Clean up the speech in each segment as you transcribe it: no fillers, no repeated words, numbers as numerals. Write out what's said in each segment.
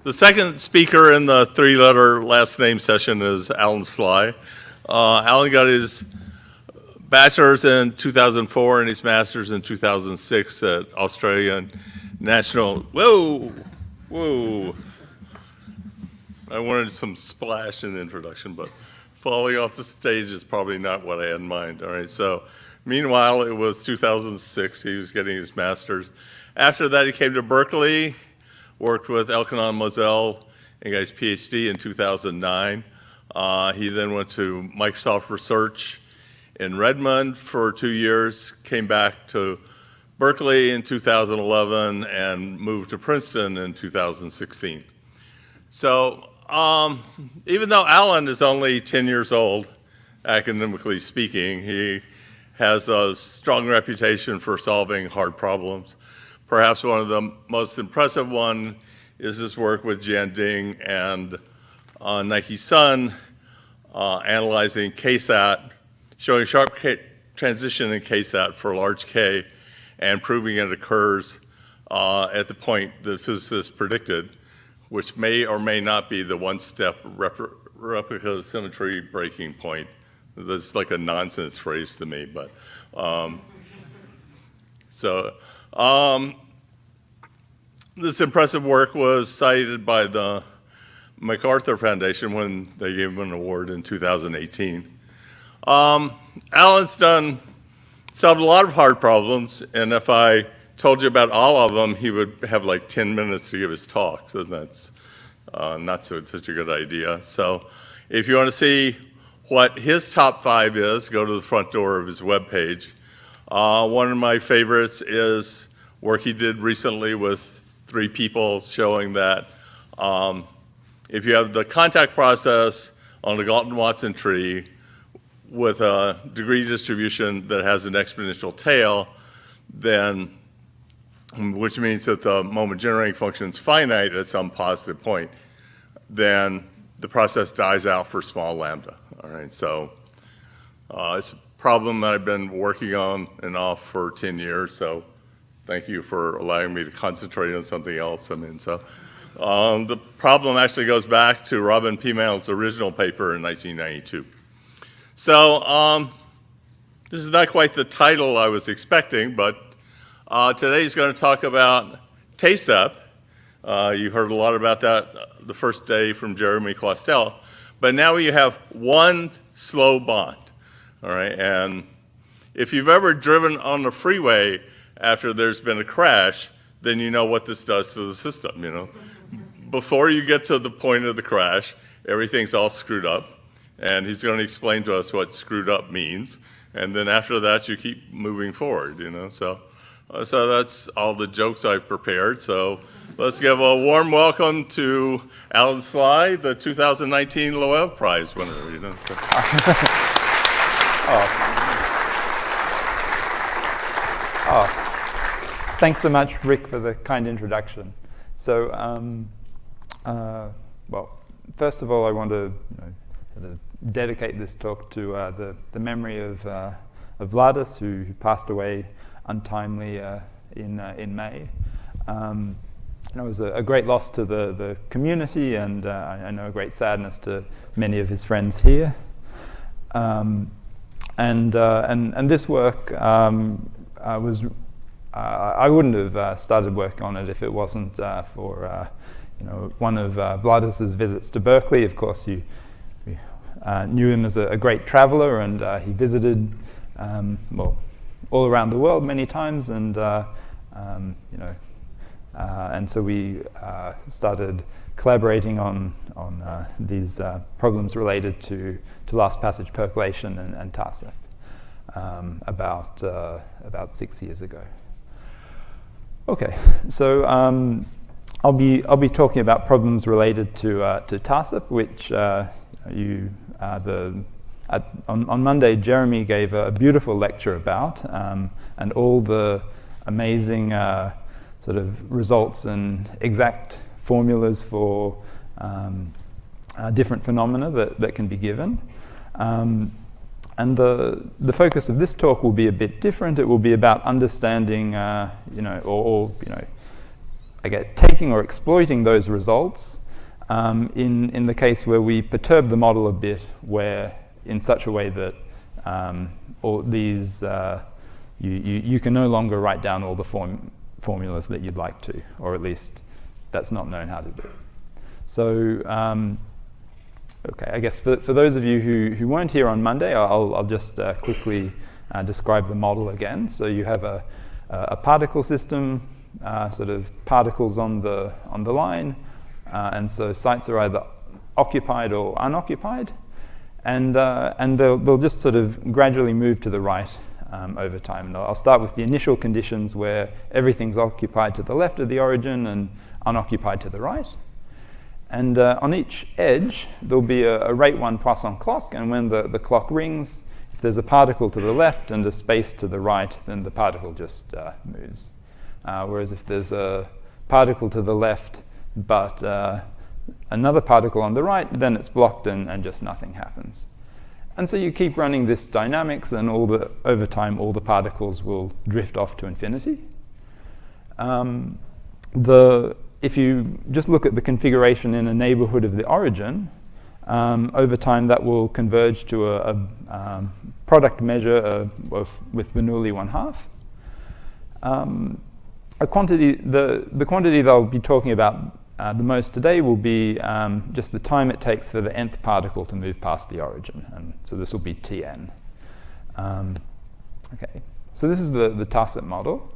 The second speaker in the three-letter last name session is Allan Sly. Allan got his bachelor's in 2004 and his master's in 2006 at Australian National. Whoa. I wanted some splash in the introduction, but falling off the stage is probably not what I had in mind. All right, so meanwhile, it was 2006. He was getting his master's. After that, he came to Berkeley, worked with Elkanon Moselle, and got his PhD in 2009. He then went to Microsoft Research in Redmond for 2 years, came back to Berkeley in 2011, and moved to Princeton in 2016. So even though Allan is only 10 years old, academically speaking, he has a strong reputation for solving hard problems. Perhaps one of the most impressive one is his work with Jian Ding and Nike Sun, analyzing KSAT, showing sharp transition in KSAT for large K, and proving it occurs at the point that physicists predicted, which may or may not be the one-step replica symmetry breaking point. That's like a nonsense phrase to me, but this impressive work was cited by the MacArthur Foundation when they gave him an award in 2018. Allan's solved a lot of hard problems, and if I told you about all of them, he would have like 10 minutes to give his talk, so that's not such a good idea. So if you want to see what his top 5 is, go to the front door of his webpage. One of my favorites is work he did recently with 3 people showing that if you have the contact process on the Galton-Watson tree with a degree distribution that has an exponential tail, then, which means that the moment generating function is finite at some positive point, then the process dies out for small lambda. All right, so it's a problem that I've been working on and off for 10 years, so thank you for allowing me to concentrate on something else. The problem actually goes back to Robin Pimail's original paper in 1992. So this is not quite the title I was expecting, but today he's going to talk about TASEP. You heard a lot about that the first day from Jeremy Quastel, but now you have one slow bond, all right? And if you've ever driven on the freeway after there's been a crash, then you know what this does to the system, you know? Before you get to the point of the crash, everything's all screwed up, and he's going to explain to us what screwed up means, and then after that, you keep moving forward, you know? So that's all the jokes I've prepared, so let's give a warm welcome to Allan Sly, the 2019 Loeb Prize winner, you know? So. Thanks so much, Rick, for the kind introduction. So, well, first of all, I want to sort of dedicate this talk to the memory of Vladis, who passed away untimely in May. It was a great loss to the community, and I know a great sadness to many of his friends here. And this work was. I wouldn't have started working on it if it wasn't for one of Vladis's visits to Berkeley. Of course, you knew him as a great traveler, and he visited well, all around the world many times, and and so we started collaborating on these problems related to last passage percolation and TASEP about 6 years ago. Okay, so I'll be talking about problems related to TASEP, which on Monday Jeremy gave a beautiful lecture about, and all the amazing sort of results and exact formulas for different phenomena that can be given. And the focus of this talk will be a bit different. It will be about understanding, taking or exploiting those results in the case where we perturb the model a bit, where in such a way that all these you can no longer write down all the formulas that you'd like to, or at least that's not known how to do. So okay, I guess for those of you who weren't here on Monday, I'll just quickly describe the model again. So you have a particle system, sort of particles on the line, and so sites are either occupied or unoccupied, and they'll just sort of gradually move to the right over time. And I'll start with the initial conditions where everything's occupied to the left of the origin and unoccupied to the right. And on each edge, there'll be a rate 1 Poisson clock, and when the clock rings, if there's a particle to the left and a space to the right, then the particle just moves. Whereas if there's a particle to the left but another particle on the right, then it's blocked and just nothing happens. And so you keep running this dynamics, and over time, all the particles will drift off to infinity. If you just look at the configuration in a neighborhood of the origin, over time that will converge to a product measure with Bernoulli 1/2. The quantity that I'll be talking about the most today will be just the time it takes for the nth particle to move past the origin, and so this will be Tn. Okay, so this is the tacit model,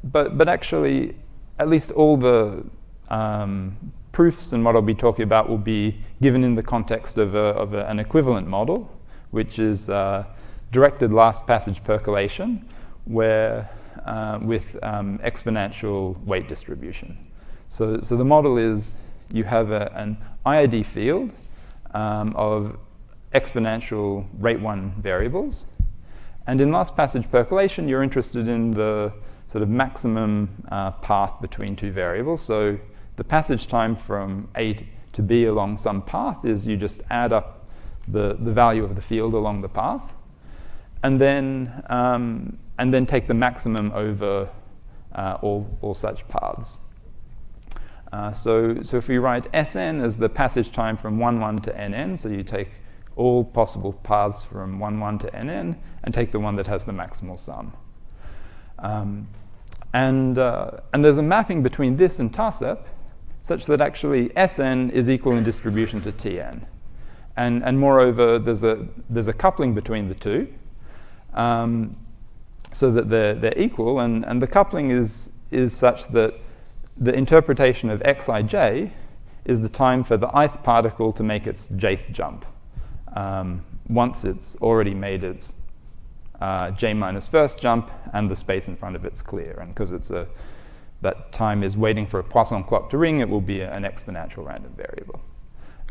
but actually, at least all the proofs and what I'll be talking about will be given in the context of an equivalent model, which is directed last passage percolation, where with exponential weight distribution. So the model is you have an IID field of exponential rate 1 variables, and in last passage percolation, you're interested in the sort of maximum path between two variables. So the passage time from A to B along some path is you just add up the value of the field along the path, and then take the maximum over all such paths. So if we write Sn as the passage time from 1,1 to Nn, so you take all possible paths from 1,1 to Nn and take the one that has the maximal sum. And there's a mapping between this and tacit such that actually Sn is equal in distribution to Tn. And moreover, there's a coupling between the two, so that they're equal, and the coupling is such that the interpretation of xij is the time for the ith particle to make its jth jump, once it's already made its j minus first jump and the space in front of it's clear. And because that time is waiting for a Poisson clock to ring, it will be an exponential random variable.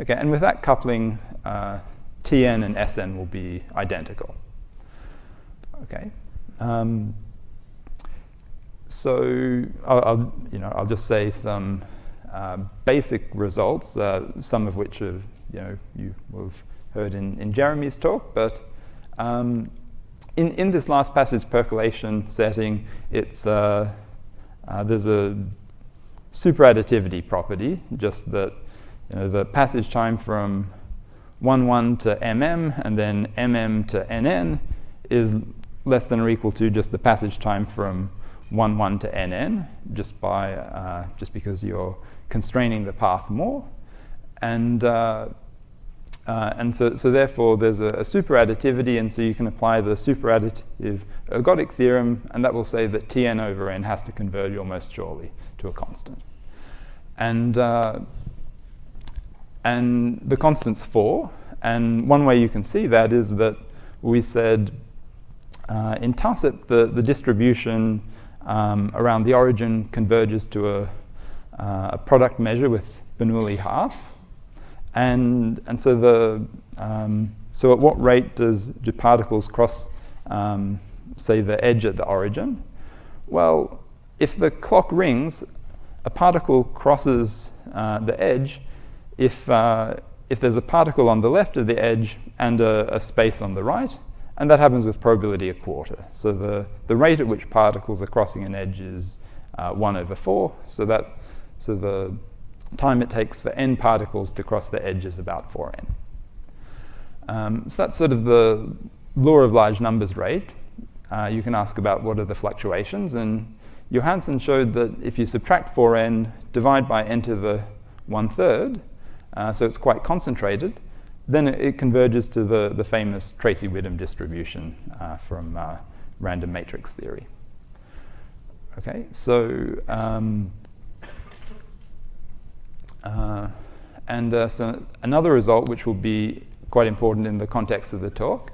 Okay, and with that coupling, Tn and Sn will be identical. Okay. So I'll just say some basic results, some of which you will have heard in Jeremy's talk, but in this last passage percolation setting, there's a superadditivity property, just that the passage time from 1,1 to MM and then MM to NN is less than or equal to just the passage time from 1,1 to NN, just because you're constraining the path more, and so therefore there's a superadditivity, and so you can apply the superadditive ergodic theorem, and that will say that Tn over n has to converge almost surely to a constant, and the constant's 4, and one way you can see that is that we said in tacit the distribution around the origin converges to a product measure with Bernoulli 1/2, and so so at what rate do particles cross, say, the edge at the origin? Well, if the clock rings, a particle crosses the edge if there's a particle on the left of the edge and a space on the right, and that happens with probability 1/4. So the rate at which particles are crossing an edge is 1/4, so that So the time it takes for n particles to cross the edge is about 4n. So that's sort of the law of large numbers rate. You can ask about what are the fluctuations, and Johansson showed that if you subtract 4n, divide by n to the 1/3, so it's quite concentrated, then it converges to the famous Tracy-Widom distribution from random matrix theory. Okay, so so another result which will be quite important in the context of the talk,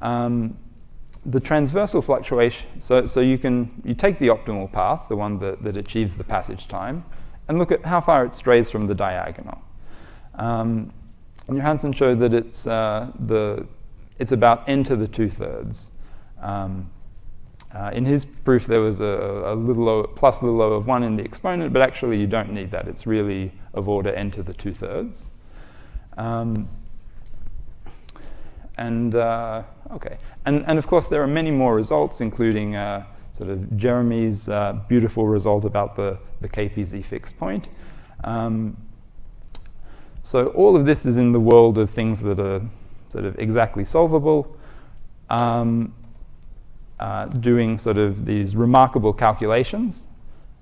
the transversal fluctuation. So you take the optimal path, the one that achieves the passage time, and look at how far it strays from the diagonal. And Johansson showed that it's about n to the 2/3. In his proof, there was a little o, plus a little o of 1 in the exponent, but actually you don't need that. It's really of order n to the 2/3. Okay, and of course there are many more results, including sort of Jeremy's beautiful result about the KPZ fixed point. So all of this is in the world of things that are sort of exactly solvable, doing sort of these remarkable calculations.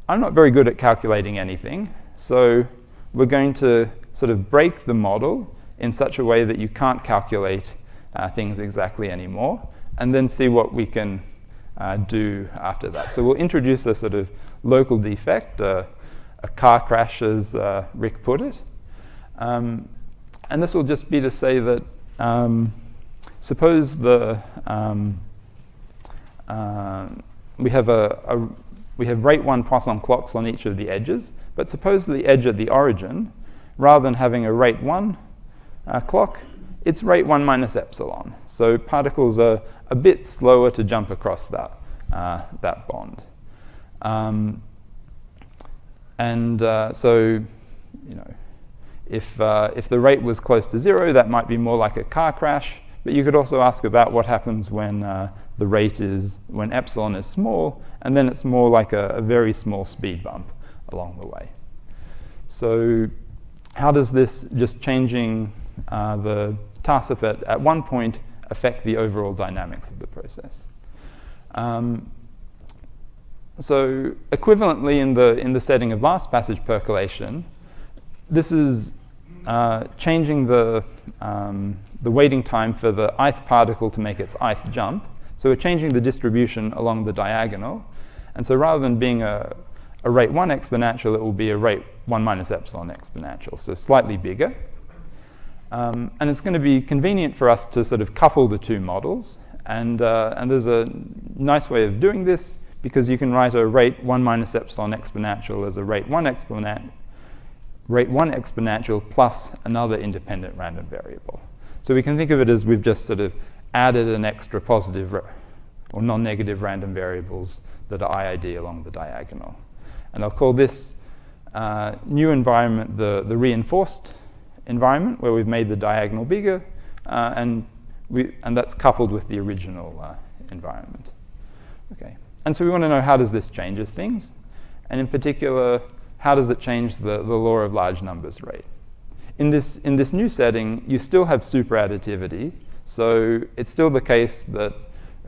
I'm not very good at calculating anything, so we're going to sort of break the model in such a way that you can't calculate things exactly anymore, and then see what we can do after that. So we'll introduce a sort of local defect, a car crash, as Rick put it. And this will just be to say that suppose we have rate 1 Poisson clocks on each of the edges, but suppose the edge at the origin, rather than having a rate 1 clock, it's rate 1 minus epsilon. So particles are a bit slower to jump across that bond. So, you know, if the rate was close to 0, that might be more like a car crash. But you could also ask about what happens when the rate when epsilon is small, and then it's more like a very small speed bump along the way. So how does this just changing the task at one point affect the overall dynamics of the process? So equivalently in the setting of last passage percolation, this is changing the waiting time for the ith particle to make its ith jump. So we're changing the distribution along the diagonal. And so rather than being a rate 1 exponential, it will be a rate 1 minus epsilon exponential, so slightly bigger. And it's going to be convenient for us to sort of couple the two models. And there's a nice way of doing this, because you can write a rate 1 minus epsilon exponential as a rate 1 exponential plus another independent random variable. So we can think of it as we've just sort of added an extra positive or non-negative random variables that are IID along the diagonal. And I'll call this new environment the reinforced environment, where we've made the diagonal bigger, and that's coupled with the original environment. Okay. And so we want to know, how does this change things? And in particular, how does it change the law of large numbers rate? In this new setting, you still have superadditivity. So it's still the case that,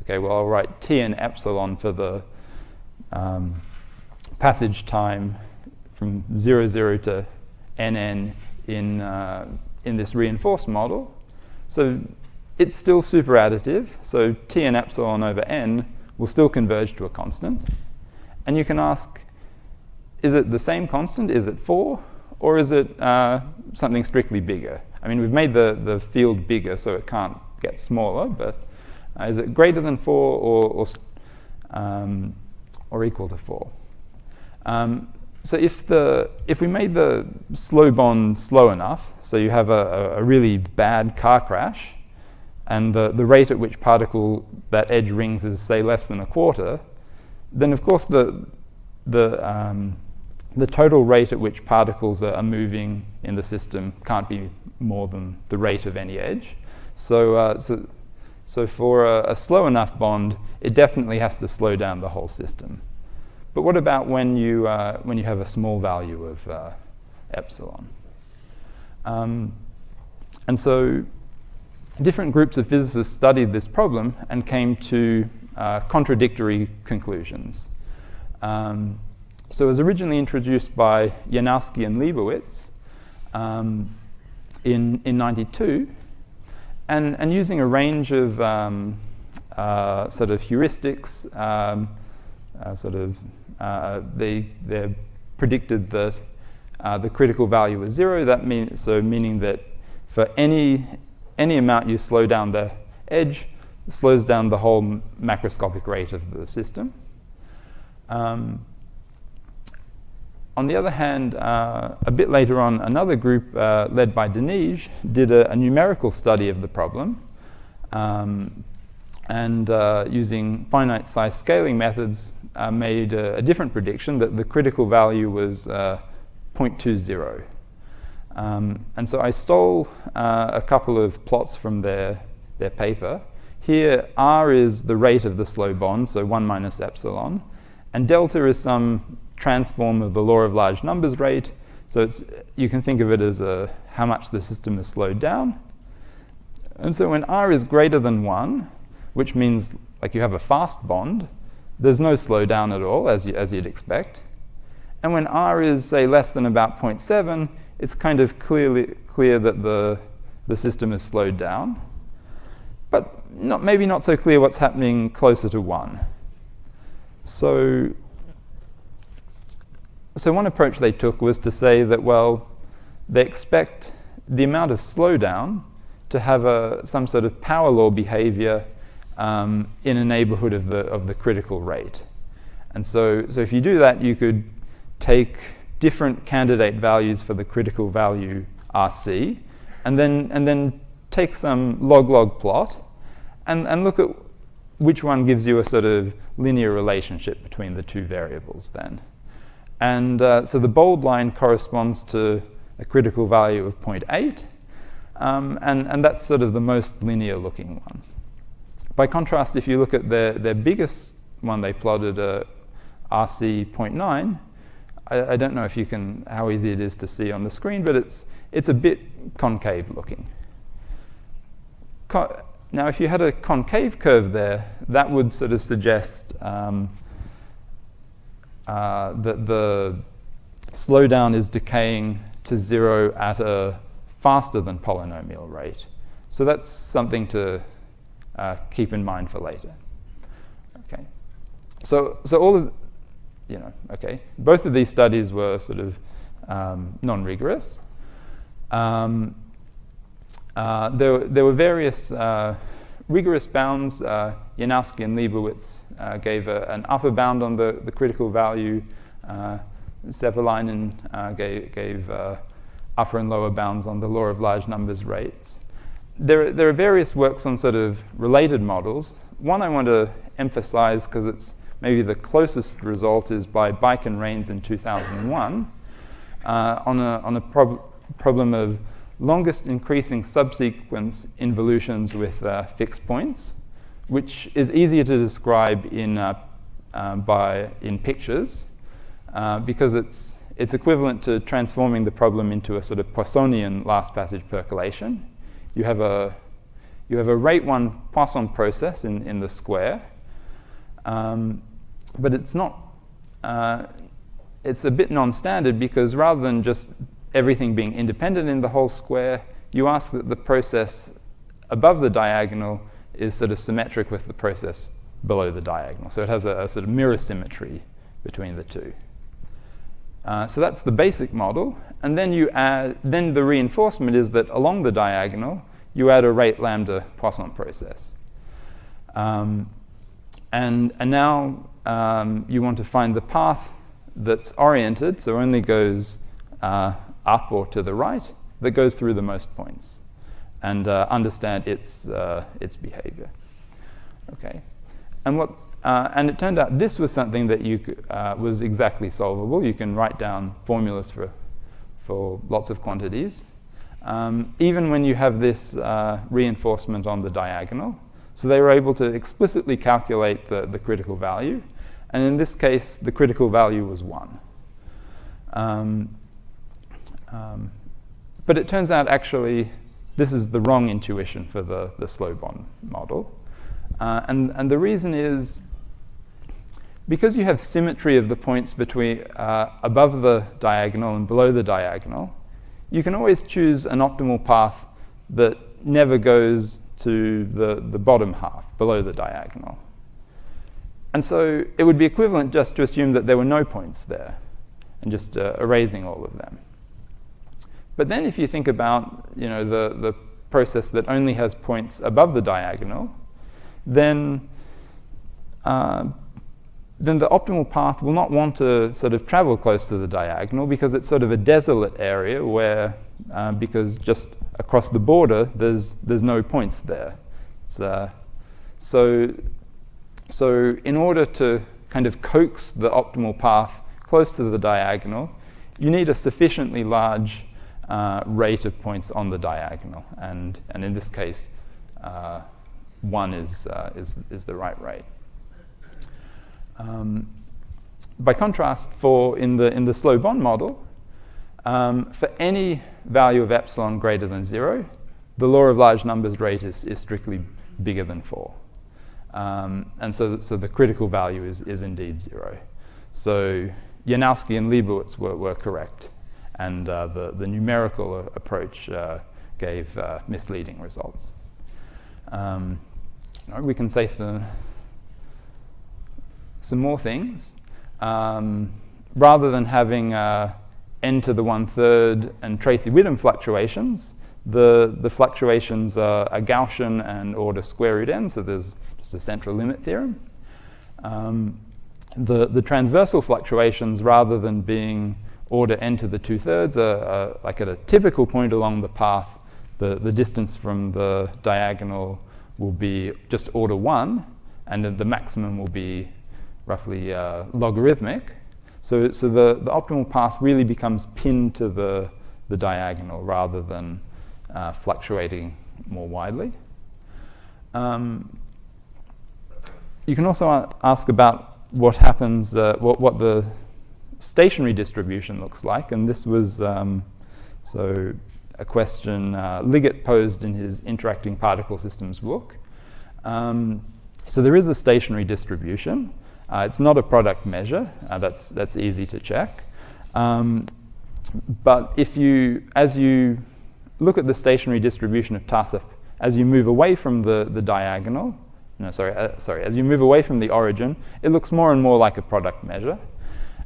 okay, well, I'll write t and epsilon for the passage time from 0, 0 to nn in this reinforced model. So it's still superadditive. So t and epsilon over n will still converge to a constant. And you can ask, is it the same constant? Is it 4? Or is it something strictly bigger? I mean, we've made the field bigger, so it can't get smaller, but is it greater than 4 or equal to 4? So if we made the slow bond slow enough, so you have a really bad car crash, and the rate at which that edge rings is, say, less than a quarter, then of course the total rate at which particles are moving in the system can't be more than the rate of any edge. So for a slow enough bond, it definitely has to slow down the whole system. But what about when you have a small value of epsilon? And so different groups of physicists studied this problem and came to contradictory conclusions. So it was originally introduced by Janowski and Leibowitz in 92, and using a range of sort of heuristics, they predicted that the critical value was 0. That meaning that for any amount you slow down the edge, it slows down the whole macroscopic rate of the system. On the other hand, a bit later on, another group led by Denige did a numerical study of the problem, and using finite size scaling methods made a different prediction that the critical value was 0.20. And so I stole a couple of plots from their paper. Here, R is the rate of the slow bond, so 1 minus epsilon, and delta is some transform of the law of large numbers rate. So you can think of it as how much the system is slowed down. And so when R is greater than 1, which means like you have a fast bond, there's no slowdown at all, as you'd expect. And when R is, say, less than about 0.7, it's kind of clear that the system is slowed down. But maybe not so clear what's happening closer to 1. So one approach they took was to say that, well, they expect the amount of slowdown to have some sort of power law behavior in a neighborhood of the critical rate. And so if you do that, you could take different candidate values for the critical value RC, and then take some log-log plot and look at which one gives you a sort of linear relationship between the two variables then. And so the bold line corresponds to a critical value of 0.8, and that's sort of the most linear looking one. By contrast, if you look at their biggest one they plotted, RC 0.9, I don't know if you can, how easy it is to see on the screen, but it's a bit concave looking. Now, if you had a concave curve there, that would sort of suggest that the slowdown is decaying to 0 at a faster than polynomial rate. So that's something to keep in mind for later. Okay. So all of, okay, both of these studies were sort of non-rigorous. There were various rigorous bounds. Janowski and Leibowitz gave an upper bound on the critical value. Sevalainen gave upper and lower bounds on the law of large numbers rates. There are various works on sort of related models. One I want to emphasize, because it's maybe the closest result, is by Bike and Rains in 2001 on a problem of longest increasing subsequence involutions with fixed points, which is easier to describe in pictures because it's equivalent to transforming the problem into a sort of Poissonian last passage percolation. You have a rate 1 Poisson process in the square, but it's not. It's a bit non-standard because rather than just everything being independent in the whole square, you ask that the process above the diagonal is sort of symmetric with the process below the diagonal. So it has a sort of mirror symmetry between the two. So that's the basic model. And then then the reinforcement is that along the diagonal, you add a rate lambda Poisson process. And now you want to find the path that's oriented, so only goes up or to the right, that goes through the most points, and understand its behavior. Okay, and it turned out this was something that was exactly solvable. You can write down formulas for lots of quantities, even when you have this reinforcement on the diagonal. So they were able to explicitly calculate the critical value, And in this case, the critical value was 1. But it turns out actually this is the wrong intuition for the slow bond model. And the reason is because you have symmetry of the points between above the diagonal and below the diagonal, you can always choose an optimal path that never goes to the bottom half, below the diagonal. And so it would be equivalent just to assume that there were no points there and just erasing all of them. But then if you think about the process that only has points above the diagonal, then the optimal path will not want to sort of travel close to the diagonal because it's sort of a desolate area where, because just across the border, there's no points there. So in order to kind of coax the optimal path close to the diagonal, you need a sufficiently large rate of points on the diagonal, and in this case, 1 is the right rate. By contrast, in the slow bond model, for any value of epsilon greater than 0, the law of large numbers rate is strictly bigger than 4. And so the critical value is indeed 0. So Janowski and Leibowitz were correct, and the numerical approach gave misleading results. We can say some more things. Rather than having n to the 1/3 and Tracy-Widom fluctuations, the fluctuations are Gaussian and order square root n, so there's just a central limit theorem. The transversal fluctuations, rather than being order n to the 2/3, are like at a typical point along the path, the distance from the diagonal will be just order 1, and then the maximum will be roughly logarithmic. So the optimal path really becomes pinned to the diagonal rather than fluctuating more widely. You can also ask about what happens, what the stationary distribution looks like, and this was so a question Liggett posed in his Interacting Particle Systems book. So there is a stationary distribution. It's not a product measure. That's easy to check. But as you look at the stationary distribution of TASIP, as you move away from the diagonal, as you move away from the origin, it looks more and more like a product measure.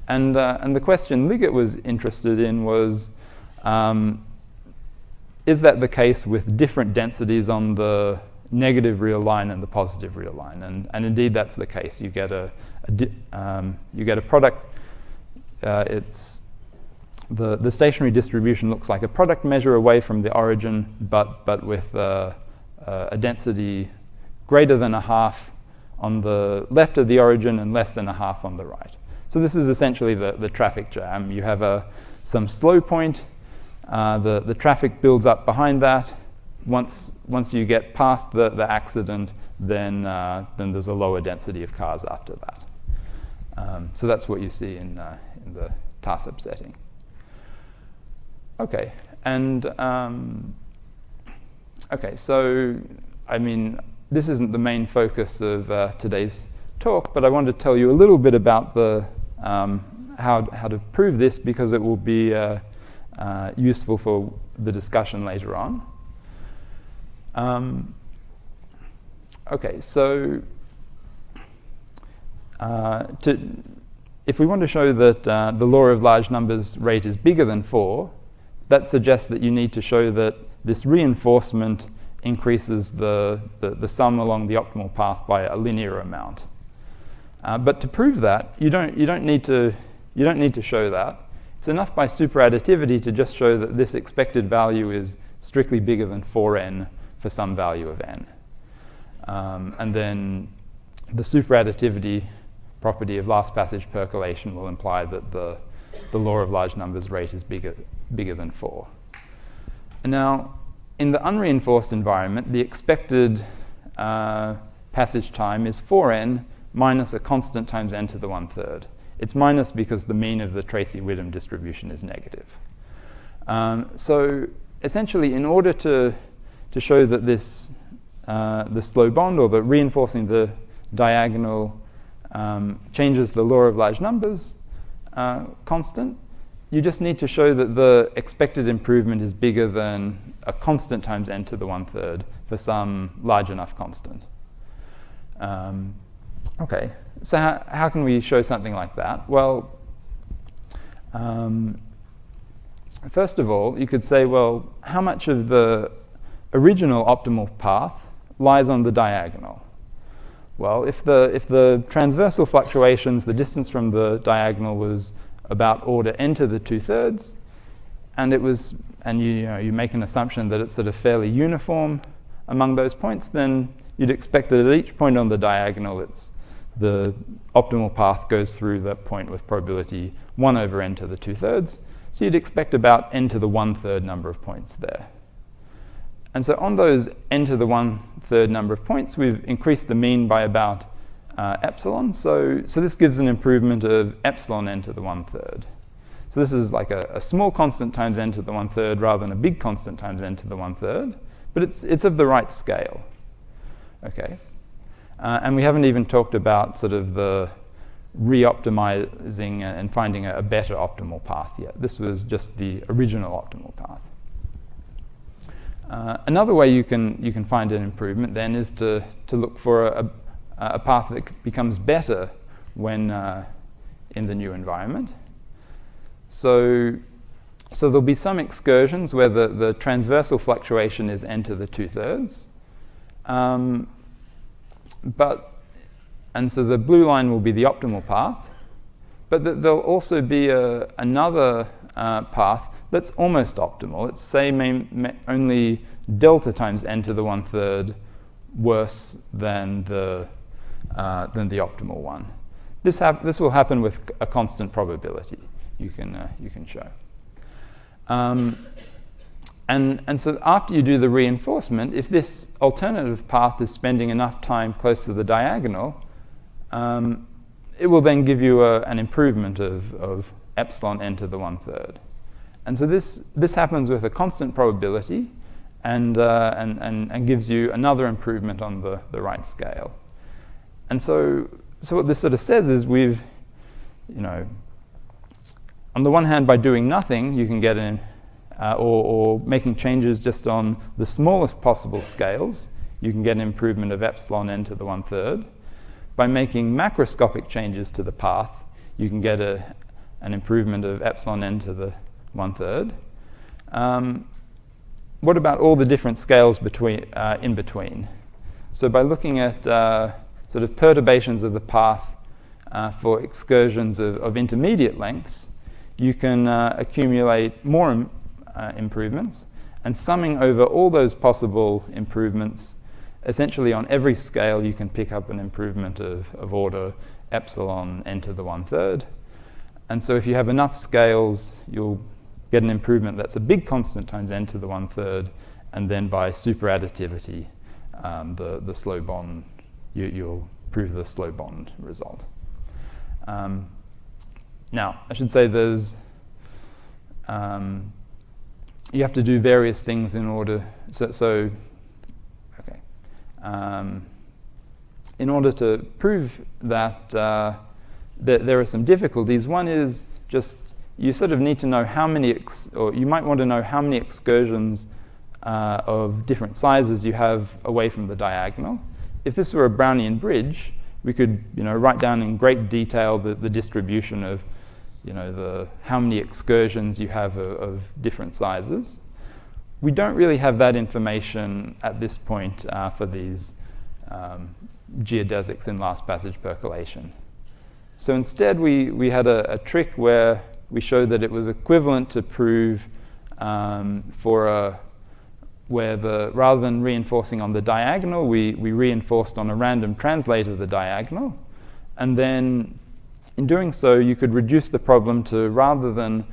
And the question Liggett was interested in was, is that the case with different densities on the negative real line and the positive real line? And indeed, that's the case. You get a product. It's the stationary distribution looks like a product measure away from the origin, but with a density greater than 1/2 on the left of the origin and less than 1/2 on the right. So this is essentially the traffic jam. You have some slow point. The traffic builds up behind that. Once you get past the accident, then there's a lower density of cars after that. So that's what you see in the TASIP setting. Okay, and so I mean, this isn't the main focus of today's talk, but I wanted to tell you a little bit about how to prove this, because it will be useful for the discussion later on. Okay, so if we want to show that the law of large numbers rate is bigger than 4, that suggests that you need to show that this reinforcement increases the sum along the optimal path by a linear amount. But to prove that, you don't need to show that. It's enough by superadditivity to just show that this expected value is strictly bigger than 4n for some value of n. And then the superadditivity property of last passage percolation will imply that the law of large numbers rate is bigger than 4. And now, in the unreinforced environment, the expected passage time is 4n minus a constant times n to the 1/3. It's minus because the mean of the Tracy-Widom distribution is negative. So essentially, in order to show that this the slow bond, or the reinforcing the diagonal, changes the law of large numbers constant, you just need to show that the expected improvement is bigger than a constant times n to the 1/3 for some large enough constant. Okay, so how can we show something like that? Well, first of all, you could say, well, how much of the original optimal path lies on the diagonal? Well, if the transversal fluctuations, the distance from the diagonal was about order n to the 2/3, and you make an assumption that it's sort of fairly uniform among those points, then you'd expect that at each point on the diagonal, the optimal path goes through that point with probability 1 over n to the 2/3. So you'd expect about n to the 1/3 number of points there. And so on those n to the 1/3 number of points, we've increased the mean by about epsilon. So this gives an improvement of epsilon n to the 1/3. So this is like a small constant times n to the 1/3 rather than a big constant times n to the 1/3, but it's of the right scale. Okay, and we haven't even talked about sort of the re-optimizing and finding a better optimal path yet. This was just the original optimal path. Another way you can find an improvement then is to look for a path that becomes better when in the new environment. So there'll be some excursions where the transversal fluctuation is n to the 2/3. And so the blue line will be the optimal path, but there'll also be another path that's almost optimal. It's say only delta times n to the 1/3 worse than the optimal one. This will happen with a constant probability. You can show. And so after you do the reinforcement, if this alternative path is spending enough time close to the diagonal, it will then give you an improvement of epsilon n to the 1/3. And so this happens with a constant probability and gives you another improvement on the right scale. And so what this sort of says is we've, on the one hand, by doing nothing, you can get or making changes just on the smallest possible scales, you can get an improvement of epsilon n to the 1/3. By making macroscopic changes to the path, you can get an improvement of epsilon n to the 1/3. What about all the different scales in between? So by looking at sort of perturbations of the path for excursions of intermediate lengths, you can accumulate more improvements, and summing over all those possible improvements, essentially on every scale you can pick up an improvement of order epsilon n to the 1/3. And so if you have enough scales, you'll get an improvement that's a big constant times n to the 1/3, and then by superadditivity, the slow bond, you'll prove the slow bond result. Now, I should say there's you have to do various things in order. In order to prove that there are some difficulties, one is just you sort of need to know how many, or you might want to know how many excursions of different sizes you have away from the diagonal. If this were a Brownian bridge, we could write down in great detail the distribution of how many excursions you have of different sizes. We don't really have that information at this point for these geodesics in last passage percolation. So instead we had a trick where we showed that it was equivalent to prove rather than reinforcing on the diagonal, we reinforced on a random translate of the diagonal. And then in doing so, you could reduce the problem to, rather than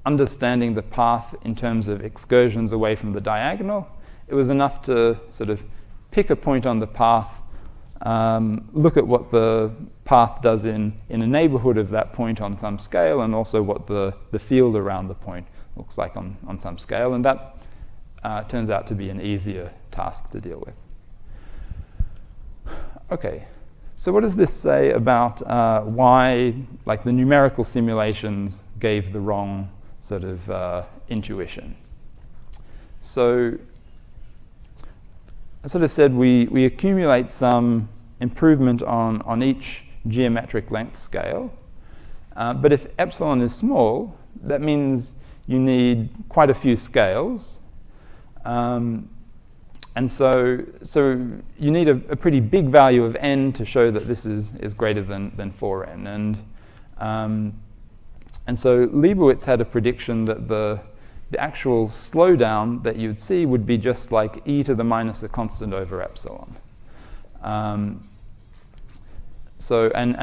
understanding the path in terms of excursions away from the diagonal, it was enough to sort of pick a point on the path look at what the path does in a neighborhood of that point on some scale, and also what the field around the point looks like on some scale. And that turns out to be an easier task to deal with. Okay, so what does this say about why the numerical simulations gave the wrong sort of intuition? So I sort of said we accumulate some improvement on each geometric length scale. But if epsilon is small, that means you need quite a few scales. And so you need a pretty big value of n to show that this is greater than 4n. And so Leibowitz had a prediction that the actual slowdown that you'd see would be just like e to the minus a constant over epsilon. And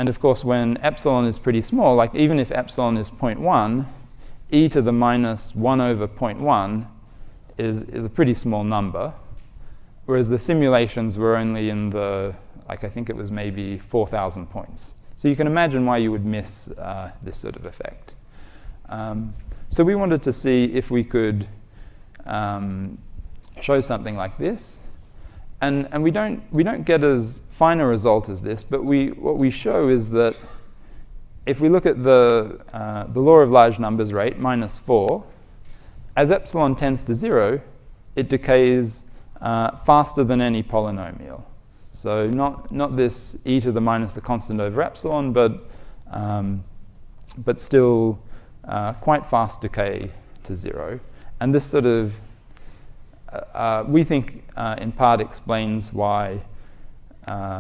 of course, when epsilon is pretty small, like even if epsilon is 0.1, e to the minus 1 over 0.1 is a pretty small number, whereas the simulations were only in the, I think it was maybe 4,000 points. So you can imagine why you would miss this sort of effect. So we wanted to see if we could show something like this. And we don't get as fine a result as this, but what we show is that if we look at the law of large numbers rate, -4, as epsilon tends to 0, it decays faster than any polynomial. So not this e to the minus a constant over epsilon, but still quite fast decay to 0. And this sort of we think in part explains why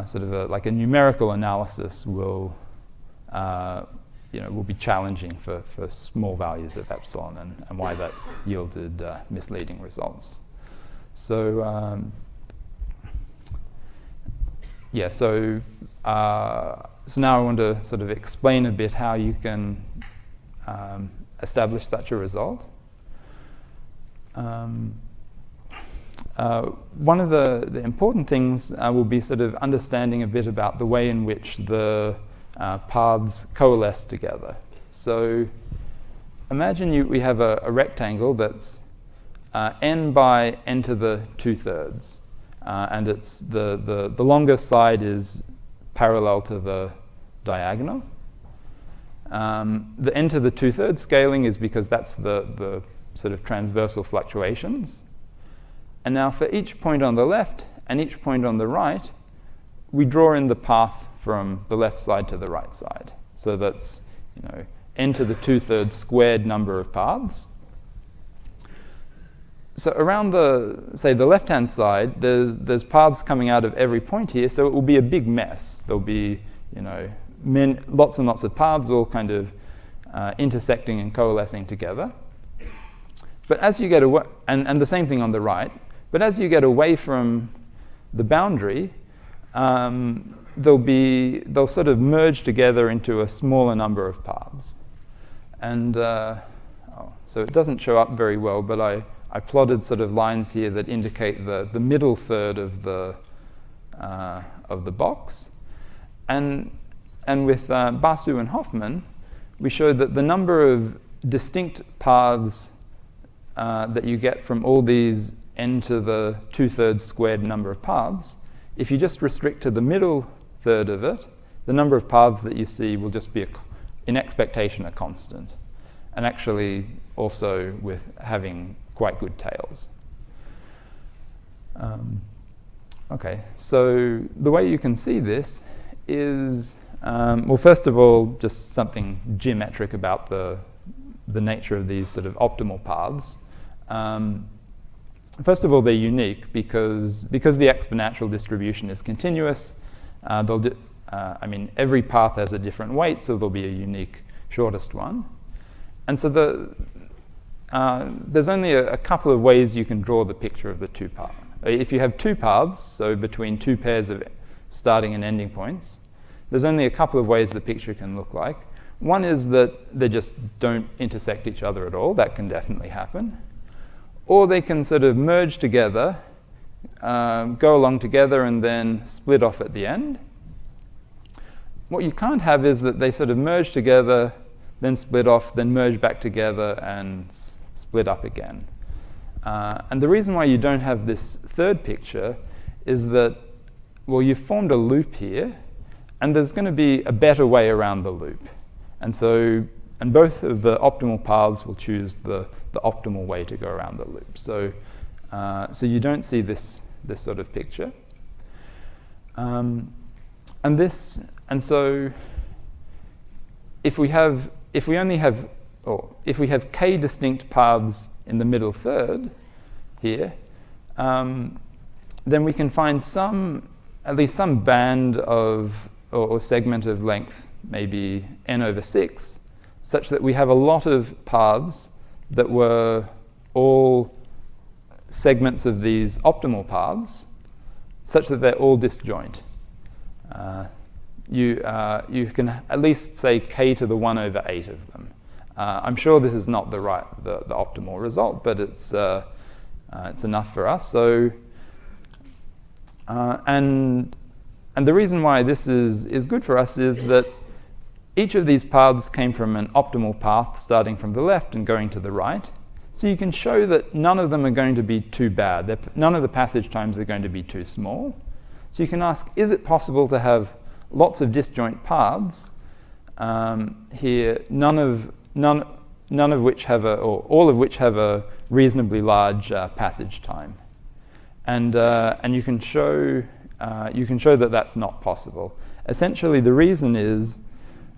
sort of a numerical analysis will be challenging for small values of epsilon, and why that yielded misleading results. So so now I want to sort of explain a bit how you can establish such a result. One of the important things will be sort of understanding a bit about the way in which the paths coalesce together. So imagine we have a rectangle that's n by n to the 2/3, and it's the longest side is parallel to the diagonal. The n to the 2/3 scaling is because that's the sort of transversal fluctuations. And now for each point on the left and each point on the right, we draw in the path from the left side to the right side. So that's n to the 2/3 squared number of paths. So around the left-hand side, there's paths coming out of every point here, so it will be a big mess. There'll be lots and lots of paths all kind of intersecting and coalescing together. But as you get away, and the same thing on the right, but as you get away from the boundary, they'll sort of merge together into a smaller number of paths. And so it doesn't show up very well, but I plotted sort of lines here that indicate the middle third of the box. And with Basu and Hoffman, we showed that the number of distinct paths that you get from all these n to the 2/3 squared number of paths, if you just restrict to the middle third of it, the number of paths that you see will just be, in expectation, a constant. And actually also with having quite good tails. Okay, so the way you can see this is, well, first of all, just something geometric about the nature of these sort of optimal paths. First of all, they're unique because the exponential distribution is continuous. Every path has a different weight, so there'll be a unique shortest one. And so there's only a couple of ways you can draw the picture of the two paths. If you have two paths, so between two pairs of starting and ending points, there's only a couple of ways the picture can look like. One is that they just don't intersect each other at all. That can definitely happen. Or they can sort of merge together go along together and then split off at the end. What you can't have is that they sort of merge together, then split off, then merge back together and split up again. And the reason why you don't have this third picture is that, well, you've formed a loop here, and there's going to be a better way around the loop. And both of the optimal paths will choose the optimal way to go around the loop. So you don't see this sort of picture. And so if we have k distinct paths in the middle third here, then we can find at least some band of or segment of length, maybe n over 6, such that we have a lot of paths that were all segments of these optimal paths, such that they're all disjoint. You can at least say k to the 1 over 8 of them. I'm sure this is not the optimal result, but it's enough for us. So, and the reason why this is good for us is that each of these paths came from an optimal path starting from the left and going to the right. So you can show that none of them are going to be too bad. None of the passage times are going to be too small. So you can ask, is it possible to have lots of disjoint paths here, none of which have or all of which have a reasonably large passage time, and you can show that that's not possible. Essentially, the reason is,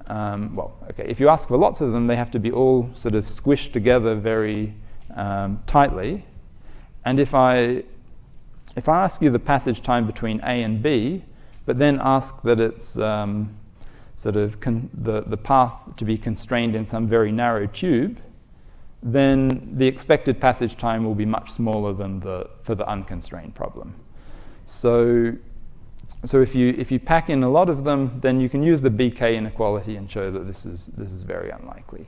if you ask for lots of them, they have to be all sort of squished together very tightly, and if I ask you the passage time between A and B, but then ask that it's the path to be constrained in some very narrow tube, then the expected passage time will be much smaller than for the unconstrained problem. So if you pack in a lot of them, then you can use the BK inequality and show that this is very unlikely.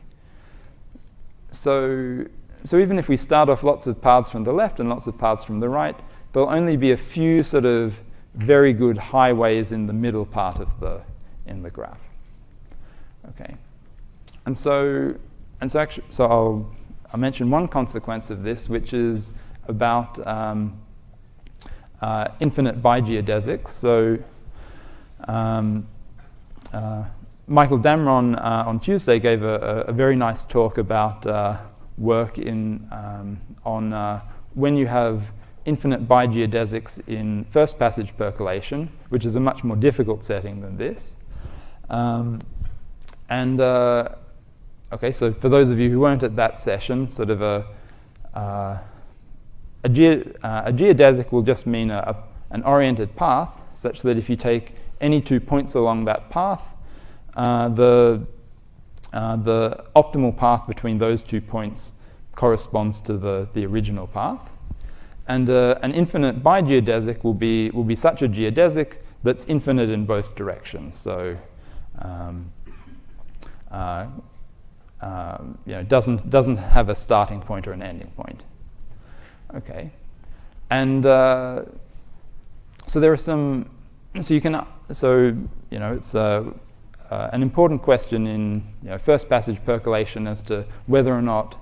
So even if we start off lots of paths from the left and lots of paths from the right, there'll only be a few sort of very good highways in the middle part of in the graph. Okay, so I'll mention one consequence of this, which is about infinite bigeodesics. So Michael Damron on Tuesday gave a very nice talk about work on when you have infinite bigeodesics in first passage percolation, which is a much more difficult setting than this. Okay, so for those of you who weren't at that session, sort of a geodesic will just mean an oriented path, such that if you take any 2 points along that path, the optimal path between those 2 points corresponds to the original path. And an infinite bigeodesic will be such a geodesic that's infinite in both directions. So doesn't have a starting point or an ending point. Okay, and so there are some. So it's an important question in first passage percolation as to whether or not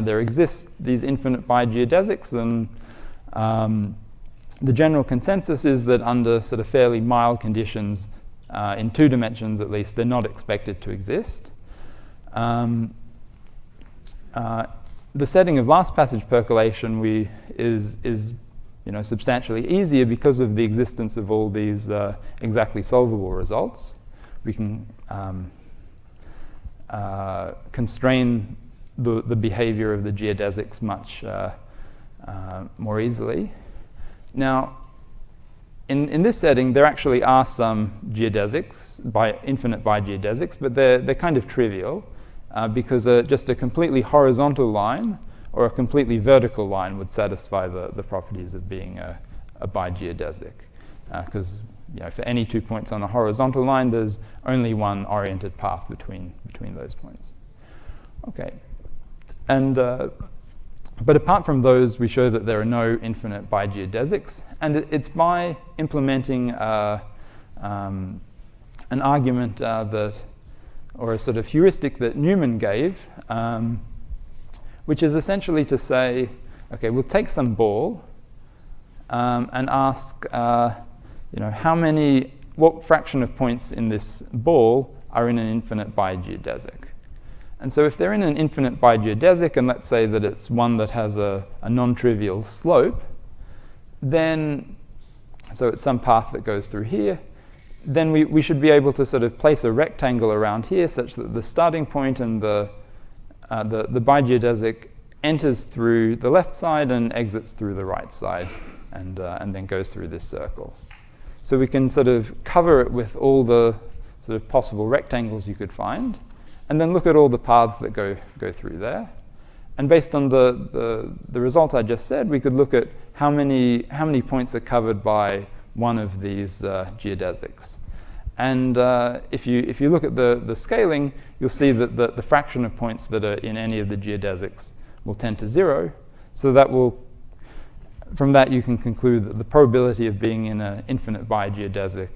there exist these infinite bigeodesics, and the general consensus is that under sort of fairly mild conditions, in 2 dimensions at least, they're not expected to exist. The setting of last passage percolation is substantially easier because of the existence of all these exactly solvable results. We can constrain the behavior of the geodesics much more easily. Now, in this setting, there actually are some geodesics, infinite bigeodesics, but they're kind of trivial because just a completely horizontal line or a completely vertical line would satisfy the properties of being a bigeodesic. Because for any 2 points on a horizontal line, there's only one oriented path between those points. Okay, and But apart from those, we show that there are no infinite bigeodesics, and it's by implementing an argument or a sort of heuristic that Newman gave, which is essentially to say, okay, we'll take some ball and ask, what fraction of points in this ball are in an infinite bigeodesic. And so if they're in an infinite bigeodesic, and let's say that it's one that has a non-trivial slope, then, so it's some path that goes through here, then we should be able to sort of place a rectangle around here such that the starting point and the bigeodesic enters through the left side and exits through the right side, and then goes through this circle. So we can sort of cover it with all the sort of possible rectangles you could find, and then look at all the paths that go through there. And based on the result I just said, we could look at how many points are covered by one of these geodesics. And if you look at the scaling, you'll see that the fraction of points that are in any of the geodesics will tend to 0. So from that you can conclude that the probability of being in an infinite bigeodesic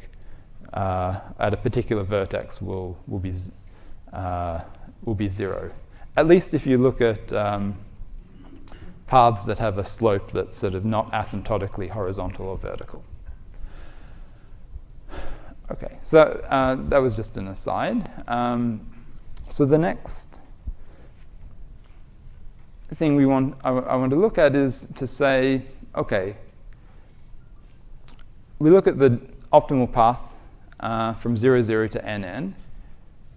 at a particular vertex will be 0. At least if you look at paths that have a slope that's sort of not asymptotically horizontal or vertical. Okay, so that was just an aside. So the next thing I want to look at is to say, okay, we look at the optimal path from 0, 0 to nn,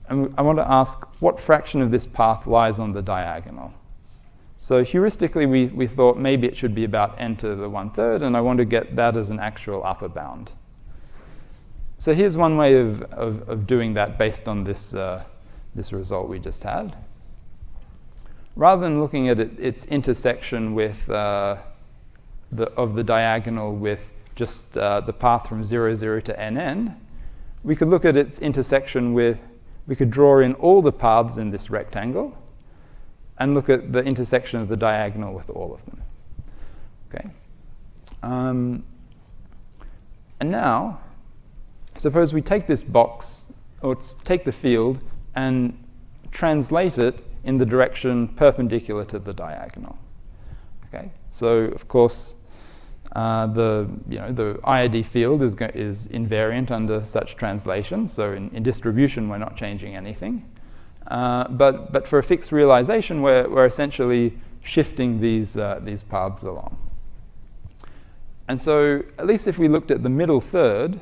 and I want to ask what fraction of this path lies on the diagonal. So heuristically, we thought maybe it should be about n to the 1/3, and I want to get that as an actual upper bound. So here's one way of doing that based on this result we just had. Rather than looking at its intersection with the diagonal with just the path from 0, 0 to nn, we could look at its intersection with, we could draw in all the paths in this rectangle and look at the intersection of the diagonal with all of them. Okay. And now, suppose we take this box, or take the field, and translate it in the direction perpendicular to the diagonal. Okay, so of course the IID field is invariant under such translation. So in distribution, we're not changing anything. But for a fixed realization, we're essentially shifting these paths along. And so at least if we looked at the middle third,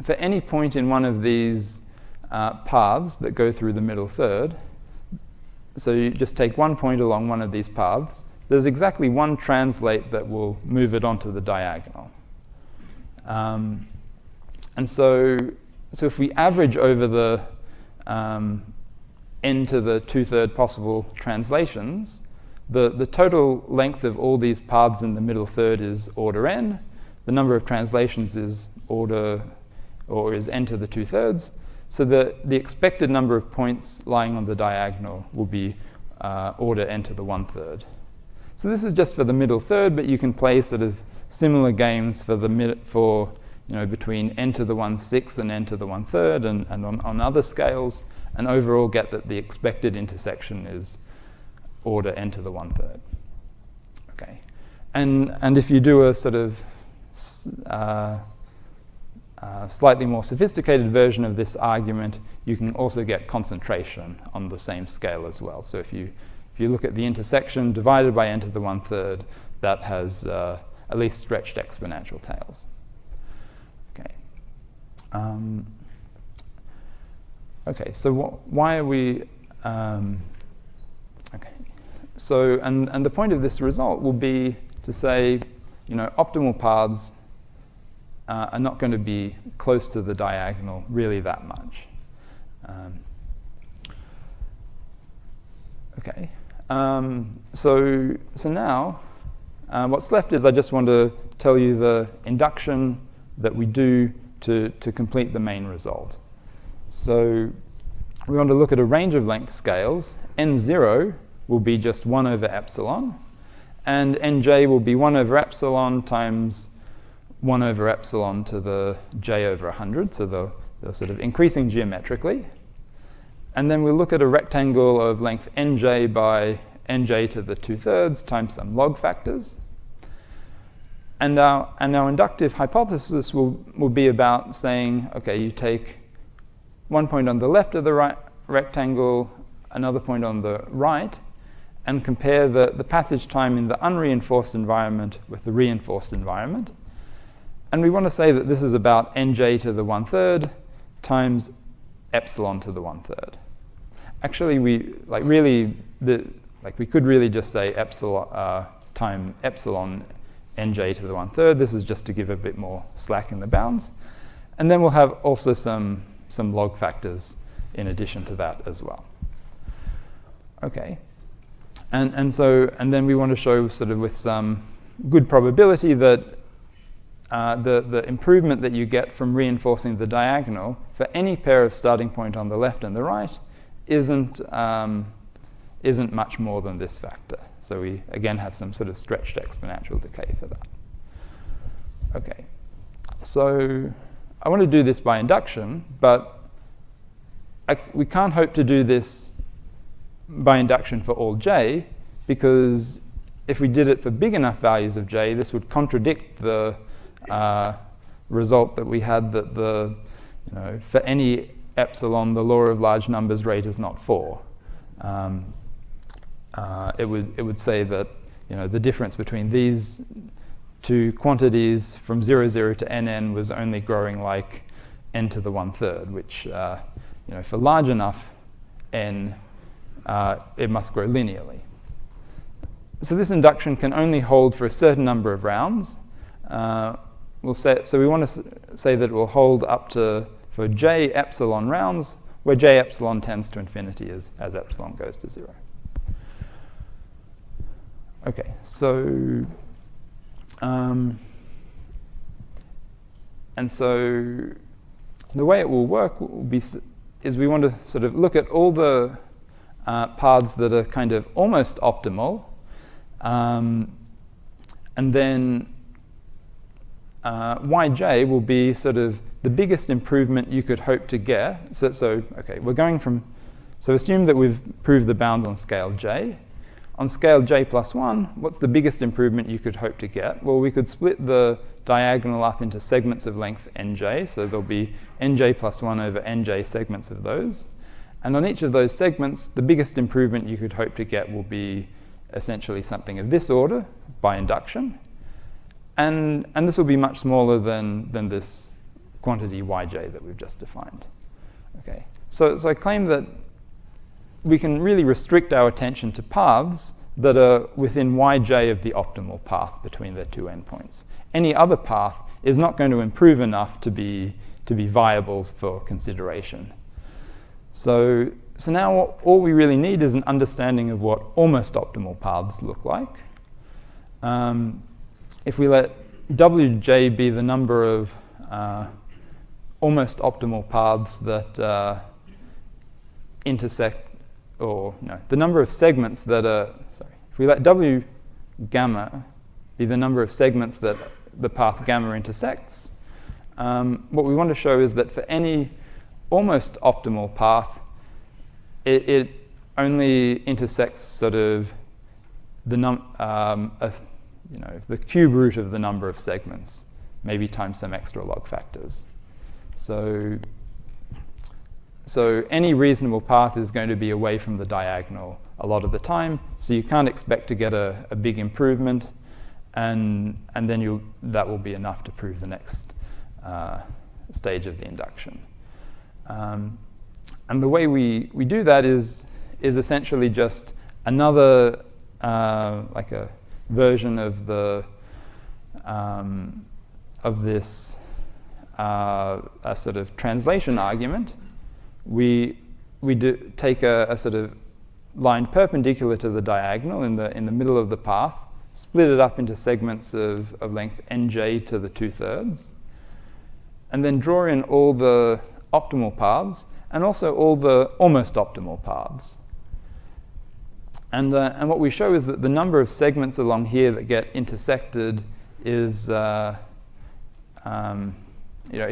for any point in one of these paths that go through the middle third, so you just take one point along one of these paths, there's exactly one translate that will move it onto the diagonal. And so if we average over the n to the 2/3 possible translations, the total length of all these paths in the middle third is order n. The number of translations is is n to the 2/3. So the expected number of points lying on the diagonal will be order n to the 1/3. So this is just for the middle third, but you can play sort of similar games for between n to the 1/6 and n to the 1/3 and on other scales, and overall get that the expected intersection is order n to the 1/3. Okay, and if you do a sort of slightly more sophisticated version of this argument, you can also get concentration on the same scale as well. So if you look at the intersection divided by n to the 1/3, that has at least stretched exponential tails. Okay. Okay. So why are we? Okay. So and the point of this result will be to say, optimal paths are not going to be close to the diagonal really that much. Okay. So now, what's left is I just want to tell you the induction that we do to complete the main result. So we want to look at a range of length scales. N0 will be just 1 over epsilon, and Nj will be 1 over epsilon times 1 over epsilon to the j over 100, so they're sort of increasing geometrically. And then we'll look at a rectangle of length nj by nj to the 2/3 times some log factors. And our inductive hypothesis will be about saying, okay, you take one point on the left of the rectangle, another point on the right, and compare the passage time in the unreinforced environment with the reinforced environment. And we want to say that this is about nj to the 1/3 times epsilon to the 1/3. Actually, we could really just say epsilon time epsilon nj to the 1/3. This is just to give a bit more slack in the bounds. And then we'll have also some log factors in addition to that as well. Okay. And then we want to show sort of with some good probability that the improvement that you get from reinforcing the diagonal for any pair of starting point on the left and the right isn't much more than this factor. So we, again, have some sort of stretched exponential decay for that. Okay, so I want to do this by induction, but we can't hope to do this by induction for all j, because if we did it for big enough values of j, this would contradict the result that we had that for any epsilon, the law of large numbers rate is not 4. It would say that the difference between these two quantities from 0, 0 to nn was only growing like n to the 1/3, which for large enough n, it must grow linearly. So this induction can only hold for a certain number of rounds. So we want to say that it will hold up to for j epsilon rounds, where j epsilon tends to infinity as epsilon goes to 0. Okay, so and so the way it will work is we want to sort of look at all the paths that are kind of almost optimal, and then yj will be sort of the biggest improvement you could hope to get. So we're going from, so assume that we've proved the bounds on scale j. On scale j plus 1, what's the biggest improvement you could hope to get? Well, we could split the diagonal up into segments of length nj, so there'll be nj plus 1 over nj segments of those. And on each of those segments, the biggest improvement you could hope to get will be essentially something of this order by induction. And this will be much smaller than this quantity yj that we've just defined. Okay, so I claim that we can really restrict our attention to paths that are within yj of the optimal path between their two endpoints. Any other path is not going to improve enough to be viable for consideration. So now all we really need is an understanding of what almost optimal paths look like. If we let wj be the number of almost optimal paths that intersect, or no, the number of segments that are, if we let w gamma be the number of segments that the path gamma intersects, what we want to show is that for any almost optimal path, it only intersects sort of the the cube root of the number of segments, maybe times some extra log factors. So any reasonable path is going to be away from the diagonal a lot of the time, so you can't expect to get a big improvement, and then that will be enough to prove the next stage of the induction. And the way we do that is essentially just another like a version of this a sort of translation argument. We take a sort of line perpendicular to the diagonal in the middle of the path, split it up into segments of length nj to the 2/3, and then draw in all the optimal paths and also all the almost optimal paths. And what we show is that the number of segments along here that get intersected is, it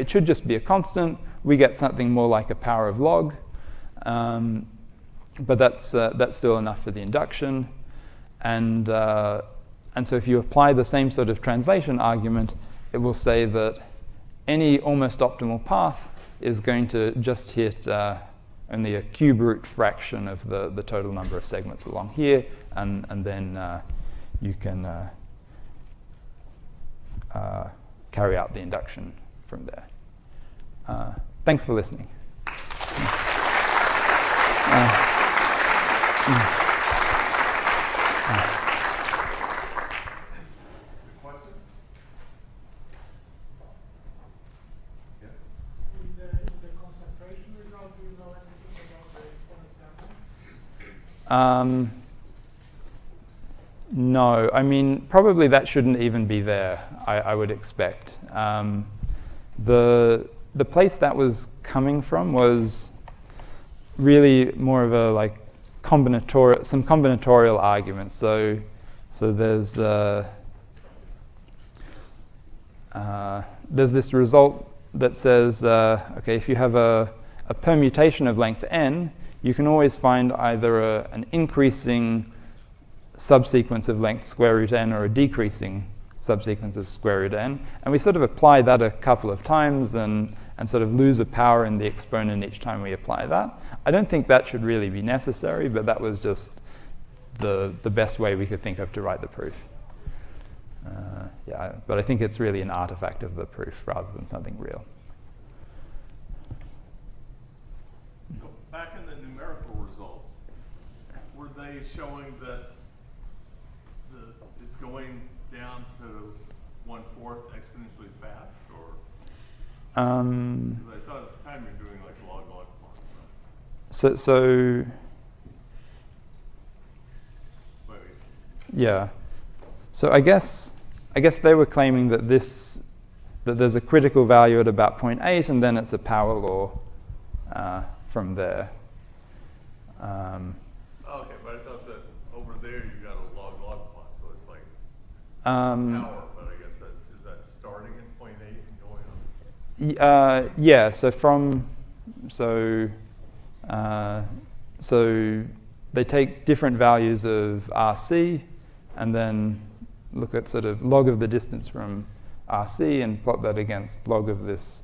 should just be a constant. We get something more like a power of log, but that's still enough for the induction. And so if you apply the same sort of translation argument, it will say that any almost optimal path is going to just hit only a cube root fraction of the total number of segments along here, and then you can carry out the induction from there. Thanks for listening. No, I mean, probably that shouldn't even be there, I would expect. The place that was coming from was really more of a like some combinatorial arguments. So there's this result that says, okay, if you have a permutation of length n, you can always find either an increasing subsequence of length square root n or a decreasing subsequence of square root n. And we sort of apply that a couple of times and sort of lose a power in the exponent each time we apply that. I don't think that should really be necessary, but that was just the best way we could think of to write the proof. Yeah, but I think it's really an artifact of the proof rather than something real. So back in the numerical results, were they showing that it's going down to 1/4 exponentially fast, or? Because I thought at the time you're doing like log plots. Right? So Wait. Yeah. So I guess they were claiming that there's a critical value at about 0.8, and then it's a power law from there. Okay, but I thought that over there you got a log plot, so it's like power, but I guess is that starting at 0.8 and going up? Yeah. So they take different values of RC, and then look at sort of log of the distance from RC and plot that against log of this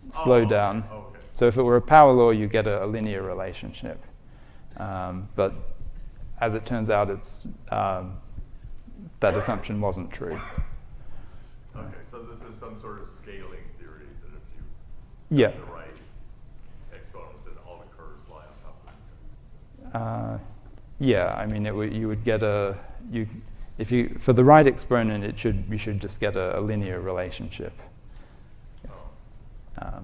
slowdown. Okay. So if it were a power law, you get a linear relationship. But as it turns out, it's that assumption wasn't true. Okay, so this is some sort of scaling theory that if you Yeah. have the right exponent, then all the curves lie on top of each other. Yeah, I mean, you would get for the right exponent, you should just get a linear relationship. Oh.